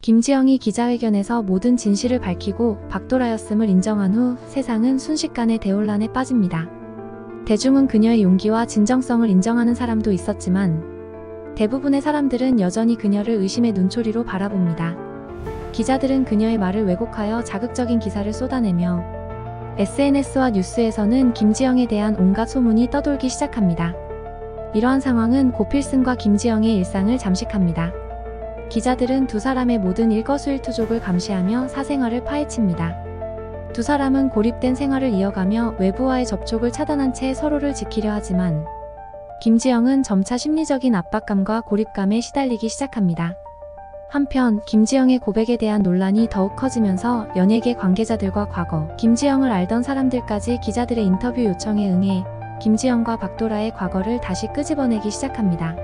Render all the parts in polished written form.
김지영이 기자회견에서 모든 진실을 밝히고 박도라였음을 인정한 후 세상은 순식간에 대혼란에 빠집니다. 대중은 그녀의 용기와 진정성을 인정하는 사람도 있었지만 대부분의 사람들은 여전히 그녀를 의심의 눈초리로 바라봅니다. 기자들은 그녀의 말을 왜곡하여 자극적인 기사를 쏟아내며 SNS와 뉴스에서는 김지영에 대한 온갖 소문이 떠돌기 시작합니다. 이러한 상황은 고필승과 김지영의 일상을 잠식합니다. 기자들은 두 사람의 모든 일거수일투족을 감시하며 사생활을 파헤칩니다. 두 사람은 고립된 생활을 이어가며 외부와의 접촉을 차단한 채 서로를 지키려 하지만 김지영은 점차 심리적인 압박감과 고립감에 시달리기 시작합니다. 한편 김지영의 고백에 대한 논란이 더욱 커지면서 연예계 관계자들과 과거 김지영을 알던 사람들까지 기자들의 인터뷰 요청에 응해 김지영과 박도라의 과거를 다시 끄집어내기 시작합니다.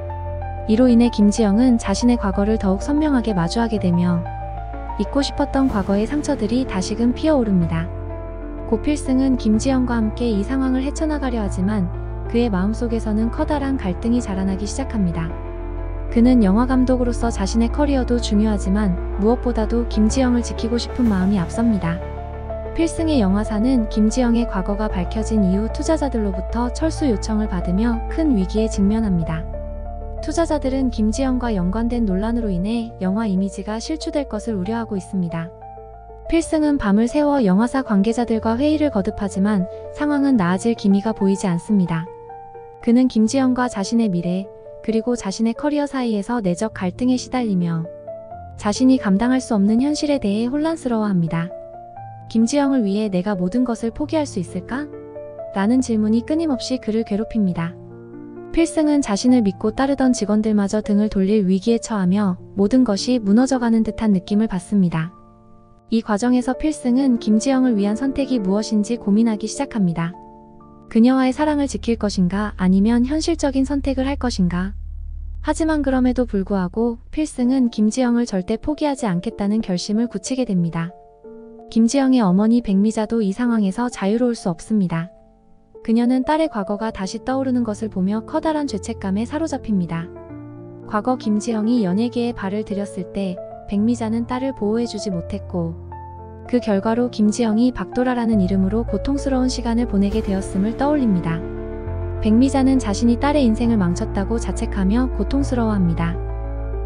이로 인해 김지영은 자신의 과거를 더욱 선명하게 마주하게 되며 잊고 싶었던 과거의 상처들이 다시금 피어오릅니다. 고필승은 김지영과 함께 이 상황을 헤쳐나가려 하지만 그의 마음속에서는 커다란 갈등이 자라나기 시작합니다. 그는 영화감독으로서 자신의 커리어도 중요하지만 무엇보다도 김지영을 지키고 싶은 마음이 앞섭니다. 필승의 영화사는 김지영의 과거가 밝혀진 이후 투자자들로부터 철수 요청을 받으며 큰 위기에 직면합니다. 투자자들은 김지영과 연관된 논란으로 인해 영화 이미지가 실추될 것을 우려하고 있습니다. 필승은 밤을 새워 영화사 관계자들과 회의를 거듭하지만 상황은 나아질 기미가 보이지 않습니다. 그는 김지영과 자신의 미래, 그리고 자신의 커리어 사이에서 내적 갈등에 시달리며 자신이 감당할 수 없는 현실에 대해 혼란스러워합니다. 김지영을 위해 내가 모든 것을 포기할 수 있을까? 라는 질문이 끊임없이 그를 괴롭힙니다. 필승은 자신을 믿고 따르던 직원들마저 등을 돌릴 위기에 처하며 모든 것이 무너져가는 듯한 느낌을 받습니다. 이 과정에서 필승은 김지영을 위한 선택이 무엇인지 고민하기 시작합니다. 그녀와의 사랑을 지킬 것인가 아니면 현실적인 선택을 할 것인가. 하지만 그럼에도 불구하고 필승은 김지영을 절대 포기하지 않겠다는 결심을 굳히게 됩니다. 김지영의 어머니 백미자도 이 상황에서 자유로울 수 없습니다. 그녀는 딸의 과거가 다시 떠오르는 것을 보며 커다란 죄책감에 사로잡힙니다. 과거 김지영이 연예계에 발을 들였을 때 백미자는 딸을 보호해주지 못했고 그 결과로 김지영이 박도라라는 이름으로 고통스러운 시간을 보내게 되었음을 떠올립니다. 백미자는 자신이 딸의 인생을 망쳤다고 자책하며 고통스러워합니다.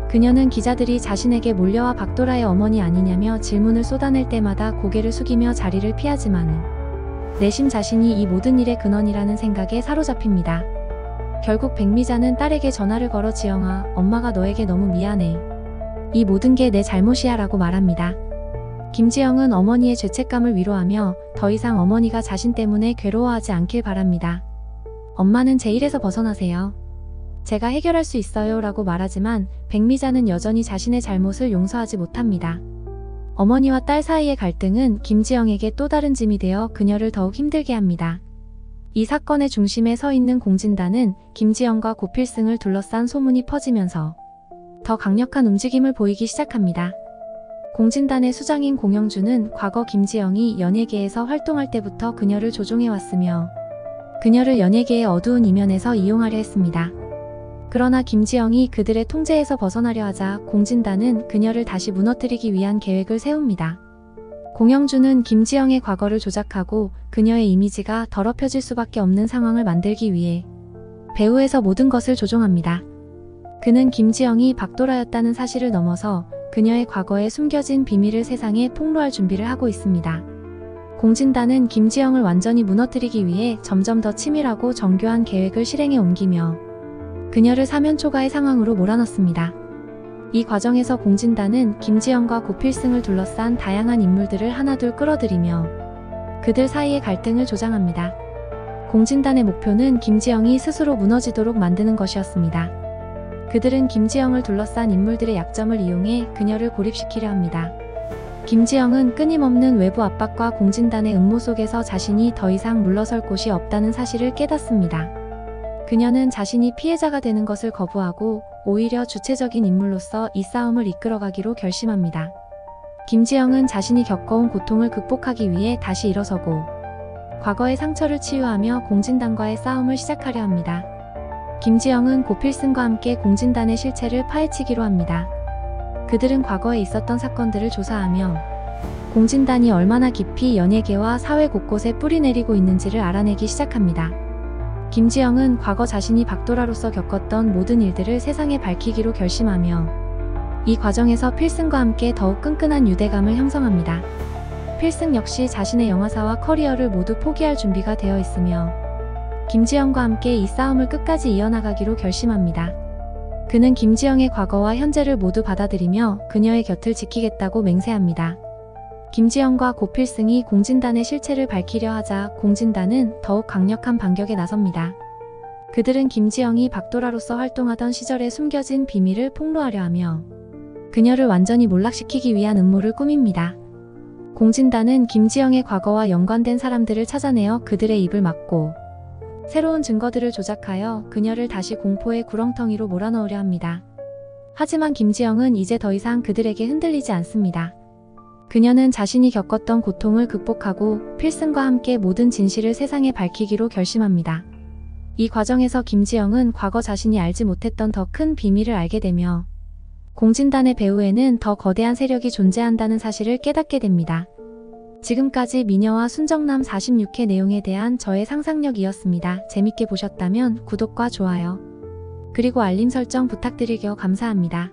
그녀는 기자들이 자신에게 몰려와 박도라의 어머니 아니냐며 질문을 쏟아낼 때마다 고개를 숙이며 자리를 피하지만 내심 자신이 이 모든 일의 근원이라는 생각에 사로잡힙니다. 결국 백미자는 딸에게 전화를 걸어 지영아, 엄마가 너에게 너무 미안해. 이 모든 게 내 잘못이야 라고 말합니다. 김지영은 어머니의 죄책감을 위로하며 더 이상 어머니가 자신 때문에 괴로워하지 않길 바랍니다. 엄마는 제 일에서 벗어나세요. 제가 해결할 수 있어요 라고 말하지만 백미자는 여전히 자신의 잘못을 용서하지 못합니다. 어머니와 딸 사이의 갈등은 김지영에게 또 다른 짐이 되어 그녀를 더욱 힘들게 합니다. 이 사건의 중심에 서 있는 공진단은 김지영과 고필승을 둘러싼 소문이 퍼지면서 더 강력한 움직임을 보이기 시작합니다. 공진단의 수장인 공영주는 과거 김지영이 연예계에서 활동할 때부터 그녀를 조종해왔으며 그녀를 연예계의 어두운 이면에서 이용하려 했습니다. 그러나 김지영이 그들의 통제에서 벗어나려 하자 공진단은 그녀를 다시 무너뜨리기 위한 계획을 세웁니다. 공영주는 김지영의 과거를 조작하고 그녀의 이미지가 더럽혀질 수밖에 없는 상황을 만들기 위해 배후에서 모든 것을 조종합니다. 그는 김지영이 박도라였다는 사실을 넘어서 그녀의 과거에 숨겨진 비밀을 세상에 폭로할 준비를 하고 있습니다. 공진단은 김지영을 완전히 무너뜨리기 위해 점점 더 치밀하고 정교한 계획을 실행에 옮기며 그녀를 사면초가의 상황으로 몰아넣습니다. 이 과정에서 공진단은 김지영과 고필승을 둘러싼 다양한 인물들을 하나둘 끌어들이며 그들 사이의 갈등을 조장합니다. 공진단의 목표는 김지영이 스스로 무너지도록 만드는 것이었습니다. 그들은 김지영을 둘러싼 인물들의 약점을 이용해 그녀를 고립시키려 합니다. 김지영은 끊임없는 외부 압박과 공진단의 음모 속에서 자신이 더 이상 물러설 곳이 없다는 사실을 깨닫습니다. 그녀는 자신이 피해자가 되는 것을 거부하고 오히려 주체적인 인물로서 이 싸움을 이끌어가기로 결심합니다. 김지영은 자신이 겪어온 고통을 극복하기 위해 다시 일어서고 과거의 상처를 치유하며 공진단과의 싸움을 시작하려 합니다. 김지영은 고필승과 함께 공진단의 실체를 파헤치기로 합니다. 그들은 과거에 있었던 사건들을 조사하며 공진단이 얼마나 깊이 연예계와 사회 곳곳에 뿌리내리고 있는지를 알아내기 시작합니다. 김지영은 과거 자신이 박도라로서 겪었던 모든 일들을 세상에 밝히기로 결심하며 이 과정에서 필승과 함께 더욱 끈끈한 유대감을 형성합니다. 필승 역시 자신의 영화사와 커리어를 모두 포기할 준비가 되어 있으며 김지영과 함께 이 싸움을 끝까지 이어나가기로 결심합니다. 그는 김지영의 과거와 현재를 모두 받아들이며 그녀의 곁을 지키겠다고 맹세합니다. 김지영과 고필승이 공진단의 실체를 밝히려 하자 공진단은 더욱 강력한 반격에 나섭니다. 그들은 김지영이 박도라로서 활동하던 시절에 숨겨진 비밀을 폭로하려 하며 그녀를 완전히 몰락시키기 위한 음모를 꾸밉니다. 공진단은 김지영의 과거와 연관된 사람들을 찾아내어 그들의 입을 막고 새로운 증거들을 조작하여 그녀를 다시 공포의 구렁텅이로 몰아넣으려 합니다. 하지만 김지영은 이제 더 이상 그들에게 흔들리지 않습니다. 그녀는 자신이 겪었던 고통을 극복하고 필승과 함께 모든 진실을 세상에 밝히기로 결심합니다. 이 과정에서 김지영은 과거 자신이 알지 못했던 더 큰 비밀을 알게 되며 공진단의 배후에는 더 거대한 세력이 존재한다는 사실을 깨닫게 됩니다. 지금까지 미녀와 순정남 46회 내용에 대한 저의 상상력이었습니다. 재밌게 보셨다면 구독과 좋아요, 그리고 알림 설정 부탁드리려 감사합니다.